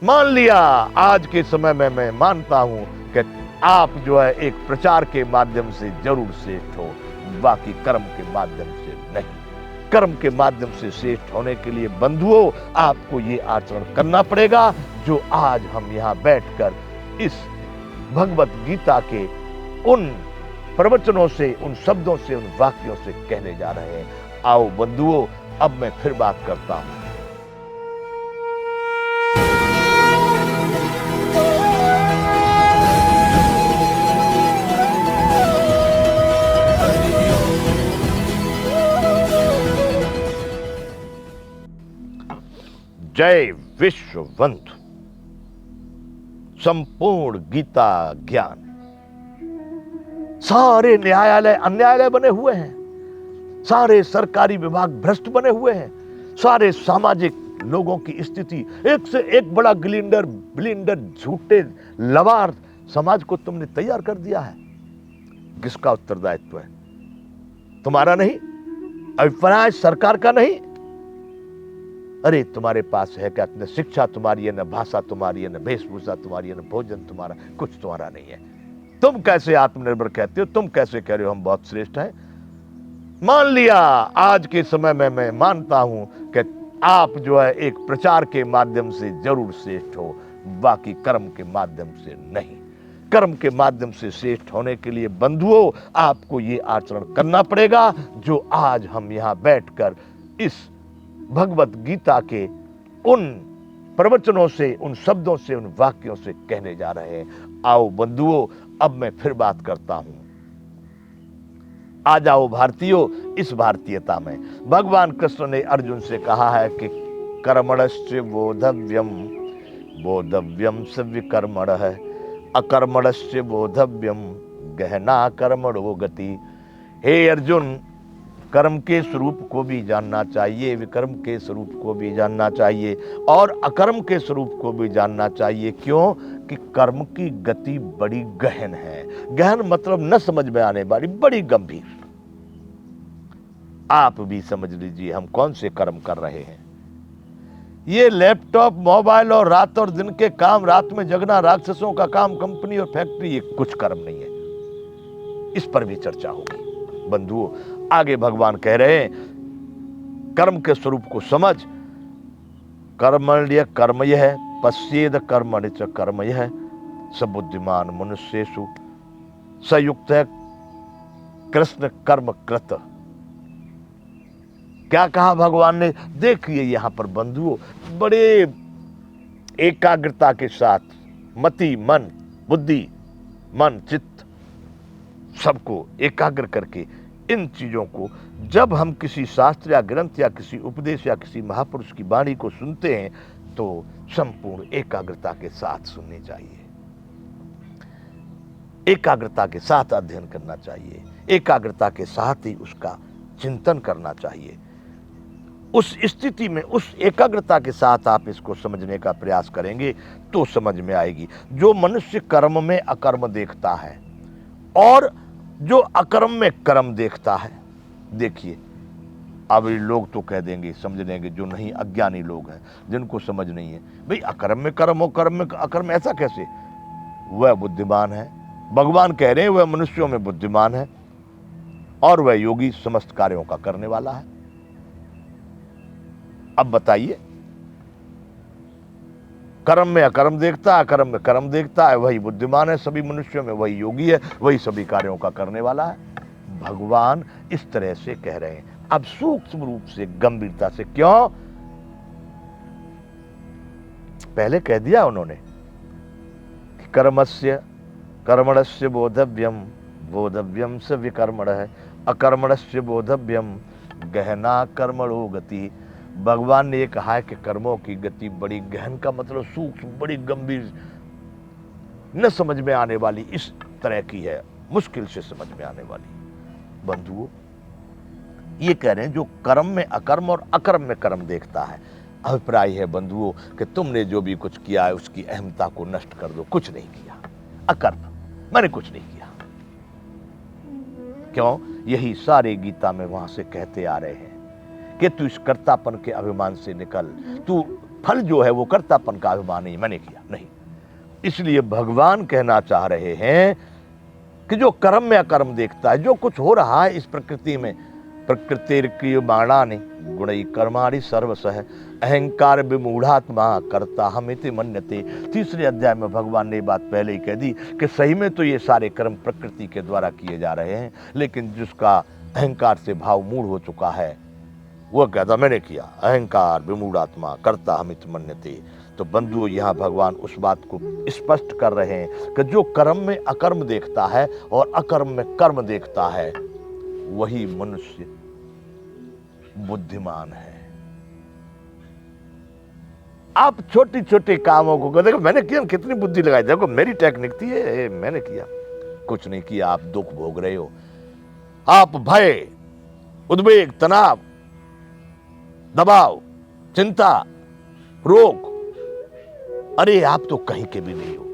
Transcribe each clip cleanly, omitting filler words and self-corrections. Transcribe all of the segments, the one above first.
मान लिया आज के समय में मैं मानता हूं कि आप जो है एक प्रचार के माध्यम से जरूर श्रेष्ठ हो, बाकी कर्म के माध्यम से नहीं। कर्म के माध्यम से श्रेष्ठ होने के लिए बंधुओं आपको ये आचरण करना पड़ेगा जो आज हम यहाँ बैठकर इस भगवत गीता के उन प्रवचनों से, उन शब्दों से, उन वाक्यों से कहने जा रहे हैं। आओ बंधुओं, अब मैं फिर बात करता हूं। जय विश्ववंतु। संपूर्ण गीता ज्ञान, सारे न्यायालय अन्यायालय बने हुए हैं, सारे सरकारी विभाग भ्रष्ट बने हुए हैं, सारे सामाजिक लोगों की स्थिति, एक से एक बड़ा ब्लिंडर झूठे लवार समाज को तुमने तैयार कर दिया है। किसका उत्तरदायित्व है? तुम्हारा नहीं? अभिप्राय सरकार का नहीं? अरे तुम्हारे पास है क्या? न शिक्षा तुम्हारी है, न भाषा तुम्हारी है, न वेशभूषा तुम्हारी है, न भोजन तुम्हारा, कुछ तुम्हारा नहीं है। तुम कैसे आत्मनिर्भर कहते हो? तुम कैसे कह रहे हो हम बहुत श्रेष्ठ हैं? मान लिया आज के समय में मैं मानता हूं कि आप जो है एक प्रचार के माध्यम से जरूर श्रेष्ठ हो, बाकी कर्म के माध्यम से नहीं। कर्म के माध्यम से श्रेष्ठ होने के लिए बंधुओं आपको ये आचरण करना पड़ेगा जो आज हम यहाँ बैठकर इस भगवत गीता के उन प्रवचनों से, उन शब्दों से, उन वाक्यों से कहने जा रहे हैं। आओ बंधुओं, अब मैं फिर बात करता हूं। आ जाओ भारतीयों, इस भारतीयता में भगवान कृष्ण ने अर्जुन से कहा है कि कर्मणश्च बोधव्यम, बोधव्यम स विकर्मणः, अकर्मणश्च बोधव्यम, गहना कर्मणो गति। हे अर्जुन, कर्म के स्वरूप को भी जानना चाहिए, विकर्म के स्वरूप को भी जानना चाहिए और अकर्म के स्वरूप को भी जानना चाहिए। क्यों? कि कर्म की गति बड़ी गहन है। गहन मतलब न समझ में आने वाली, बड़ी गंभीर। आप भी समझ लीजिए हम कौन से कर्म कर रहे हैं। ये लैपटॉप, मोबाइल और रात और दिन के काम, रात में जगना राक्षसों का काम, कंपनी और फैक्ट्री, ये कुछ कर्म नहीं है। इस पर भी चर्चा होगी बंधुओं। आगे भगवान कह रहे हैं कर्म के स्वरूप को समझ। कर्मण्य कर्मय है, पश्येद कर्मण्य च कर्मय है, सबुद्धिमान मनुष्येषु संयुक्त है कृष्ण कर्म कृत। क्या कहा भगवान ने? देखिए यहां पर बंधुओं, बड़े एकाग्रता के साथ मति, मन, बुद्धि, मन, चित्त सबको एकाग्र करके इन चीजों को जब हम किसी शास्त्र या ग्रंथ या किसी उपदेश या किसी महापुरुष की वाणी को सुनते हैं तो संपूर्ण एकाग्रता के साथ सुननी चाहिए, एकाग्रता के साथ अध्ययन करना चाहिए, एकाग्रता के साथ ही उसका चिंतन करना चाहिए। उस स्थिति में, उस एकाग्रता के साथ आप इसको समझने का प्रयास करेंगे तो समझ में आएगी। जो मनुष्य कर्म में अकर्म देखता है और जो अकर्म में कर्म देखता है, देखिए अब लोग तो कह देंगे, समझ लेंगे, जो नहीं अज्ञानी लोग हैं जिनको समझ नहीं है, भाई अकर्म में कर्म हो, कर्म में अकर्म, ऐसा कैसे? वह बुद्धिमान है। भगवान कह रहे हैं वह मनुष्यों में बुद्धिमान है और वह योगी समस्त कार्यों का करने वाला है। अब बताइए, कर्म में अकर्म देखता है, अकर्म में कर्म देखता है, वही बुद्धिमान है सभी मनुष्यों में, वही योगी है, वही सभी कार्यों का करने वाला है। भगवान इस तरह से कह रहे हैं। अब सूक्ष्म रूप से, गंभीरता से, क्यों? पहले कह दिया उन्होंने कि कर्मणस्य बोधव्यम, बोधव्यम स विकर्मणः, अकर्मणस्य बोधव्यम, गहना कर्मणो गति। भगवान ने ये कहा है कि कर्मों की गति बड़ी गहन, का मतलब सूक्ष्म, बड़ी गंभीर, न समझ में आने वाली, इस तरह की है, मुश्किल से समझ में आने वाली। बंधुओं ये कह रहे हैं जो कर्म में अकर्म और अकर्म में कर्म देखता है, अभिप्राय है बंधुओं कि तुमने जो भी कुछ किया है उसकी अहमता को नष्ट कर दो। कुछ नहीं किया, अकर्म, मैंने कुछ नहीं किया। क्यों? यही सारे गीता में वहां से कहते आ रहे हैं कि तू इस कर्तापन के अभिमान से निकल, तू फल जो है वो कर्तापन का अभिमान नहीं, मैंने किया नहीं। इसलिए भगवान कहना चाह रहे हैं कि जो कर्म में अकर्म देखता है, जो कुछ हो रहा है इस प्रकृति में, प्रकृतिर्क्रियमाणानि गुणैः कर्माणि सर्वशः अहंकार विमूढ़ात्मा कर्ता हमिति मन्यते। तीसरे अध्याय में भगवान ने बात पहले ही कह दी कि सही में तो ये सारे कर्म प्रकृति के द्वारा किए जा रहे हैं, लेकिन जिसका अहंकार से भाव मूढ़ हो चुका है वह कहता मैंने किया, अहंकार विमूढ़ात्मा कर्ता हमिति मन्यते। तो बंधुओं, यहाँ भगवान उस बात को स्पष्ट कर रहे हैं कि जो कर्म में अकर्म देखता है और अकर्म में कर्म देखता है वही मनुष्य बुद्धिमान है। आप छोटी छोटी कामों को देखो, मैंने किया, कितनी बुद्धि लगाई, देखो मेरी टेक्निक थी, मैंने किया, कुछ नहीं किया। आप दुख भोग रहे हो, आप भय, उद्वेग, तनाव, दबाव, चिंता, रोग, अरे आप तो कहीं के भी नहीं हो,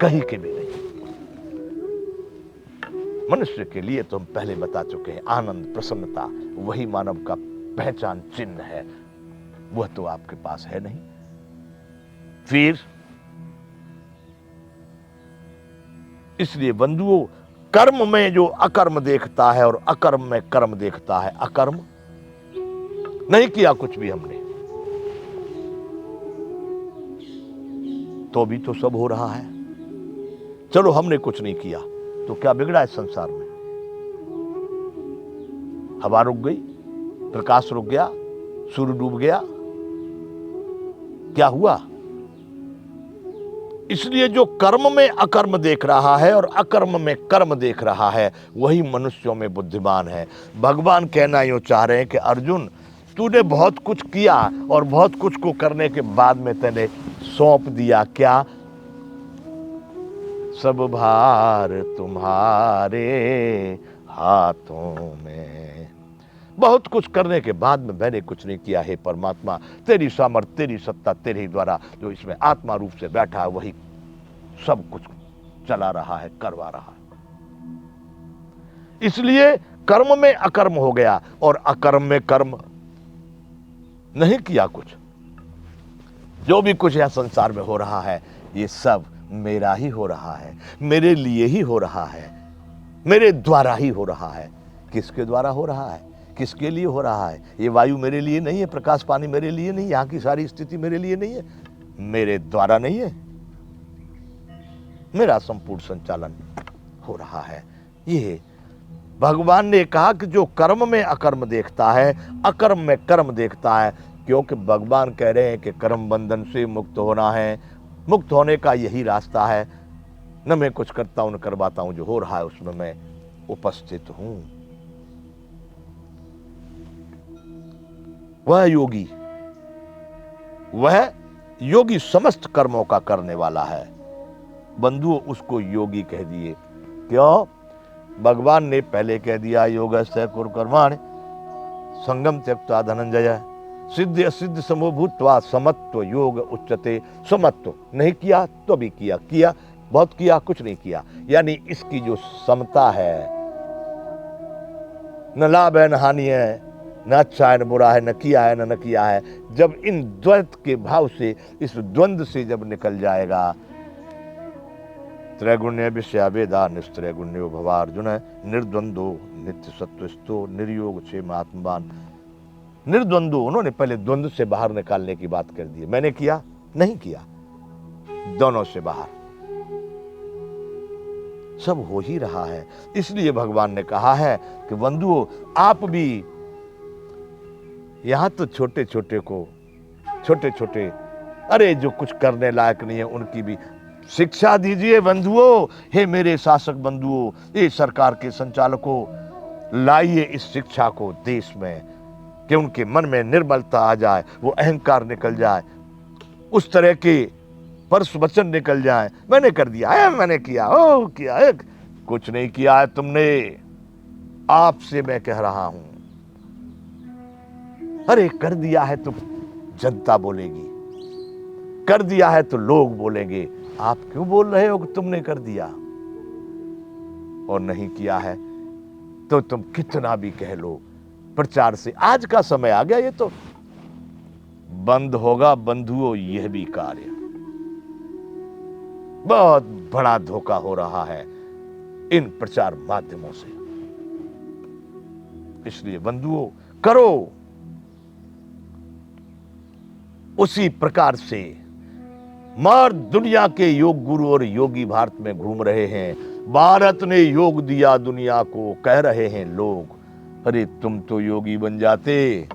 कहीं के भी नहीं। मनुष्य के लिए तो हम पहले बता चुके हैं, आनंद, प्रसन्नता वही मानव का पहचान चिन्ह है, वह तो आपके पास है नहीं। फिर इसलिए बंधुओं, कर्म में जो अकर्म देखता है और अकर्म में कर्म देखता है, अकर्म नहीं किया कुछ भी हमने, तो भी तो सब हो रहा है। चलो हमने कुछ नहीं किया तो क्या बिगड़ा है संसार में? हवा रुक गई, प्रकाश रुक गया, सूर्य डूब गया, क्या हुआ? इसलिए जो कर्म में अकर्म देख रहा है और अकर्म में कर्म देख रहा है वही मनुष्यों में बुद्धिमान है। भगवान कहना यूं चाह रहे हैं कि अर्जुन, तूने बहुत कुछ किया और बहुत कुछ को करने के बाद में तेने सौंप दिया, क्या? सब भार तुम्हारे हाथों में। बहुत कुछ करने के बाद में मैंने कुछ नहीं किया। हे परमात्मा, तेरी सामर्थ, तेरी सत्ता, तेरे ही द्वारा जो इसमें आत्मा रूप से बैठा है वही सब कुछ चला रहा है, करवा रहा है। इसलिए कर्म में अकर्म हो गया और अकर्म में कर्म नहीं किया कुछ। जो भी कुछ यहां संसार में हो रहा है ये सब मेरा ही हो रहा है, मेरे लिए ही हो रहा है, मेरे द्वारा ही हो रहा है। किसके द्वारा हो रहा है? किसके लिए हो रहा है? ये वायु मेरे लिए नहीं है, प्रकाश पानी मेरे लिए नहीं, यहाँ की सारी स्थिति मेरे लिए नहीं है, मेरे द्वारा नहीं है, मेरा संपूर्ण संचालन हो रहा है। ये भगवान ने कहा कि जो कर्म में अकर्म देखता है, अकर्म में कर्म देखता है, क्योंकि भगवान कह रहे हैं कि कर्म बंधन से मुक्त होना है। मुक्त होने का यही रास्ता है, न मैं कुछ करता हूं न करवाता हूं, जो हो रहा है उसमें मैं उपस्थित हूं। वह योगी समस्त कर्मों का करने वाला है। बंधुओं, उसको योगी कह दिए। क्यों? भगवान ने पहले कह दिया, योगस्य कुरु कर्माणि संगम त्यक्त्वा धनंजय सिद्ध असिद्ध समो भूत्वा समत्व योग उच्यते। समत्व नहीं किया तो भी किया, किया बहुत किया, कुछ नहीं किया, यानी इसकी जो समता है, न लाभ है न हानि है, न अच्छा है न बुरा है, न किया है न किया है। जब इन द्वैत के भाव से, इस द्वंद्व से जब निकल जाएगा, त्रैगुण्य विषयावेदा निस्त्रैगुण्यो भवार्जुन निर्द्वंदो नित्य सत्वस्थो निर्योग क्षेम आत्मवान। निर्द्वंदो, उन्होंने पहले द्वंद्व से बाहर निकालने की बात कर दी। मैंने किया? नहीं किया, दोनों से बाहर सब हो ही रहा है। इसलिए भगवान ने कहा है कि बंधुओं, आप भी यहां तो छोटे छोटे को, छोटे छोटे, अरे जो कुछ करने लायक नहीं है उनकी भी शिक्षा दीजिए बंधुओं। हे मेरे शासक बंधुओं, ये सरकार के संचालकों, लाइए इस शिक्षा को देश में, कि उनके मन में निर्मलता आ जाए, वो अहंकार निकल जाए, उस तरह के परस वचन निकल जाए। मैंने कर दिया है, मैंने किया, ओ किया है, कुछ नहीं किया है तुमने। आपसे मैं कह रहा हूं, अरे कर दिया है तो जनता बोलेगी, कर दिया है तो लोग बोलेंगे। आप क्यों बोल रहे हो कि तुमने कर दिया? और नहीं किया है तो तुम कितना भी कह लो, प्रचार से आज का समय आ गया। ये तो बंद होगा बंधुओं यह भी कार्य। बहुत बड़ा धोखा हो रहा है इन प्रचार माध्यमों से। इसलिए बंधुओं करो उसी प्रकार से। मर दुनिया के योग गुरु और योगी भारत में घूम रहे हैं। भारत ने योग दिया दुनिया को, कह रहे हैं लोग, अरे तुम तो योगी बन जाते।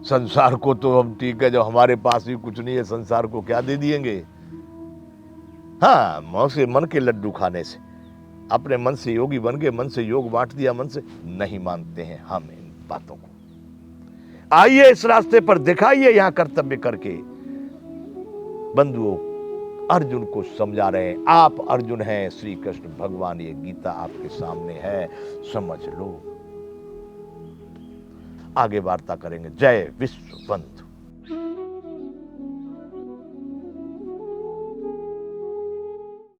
संसार को तो हम ठीक है, जब हमारे पास भी कुछ नहीं है संसार को क्या दे दिएंगे। हाँ, मौत से मन के लड्डू खाने से, अपने मन से योगी बन गए, मन से योग बांट दिया, मन से नहीं मानते हैं हम इन बातों को। आइए इस रास्ते पर दिखाइए यहां कर्तव्य करके। बंधुओं अर्जुन को समझा रहे हैं, आप अर्जुन हैं, श्री कृष्ण भगवान, ये गीता आपके सामने है, समझ लो। आगे वार्ता करेंगे। जय विश्व बंधु।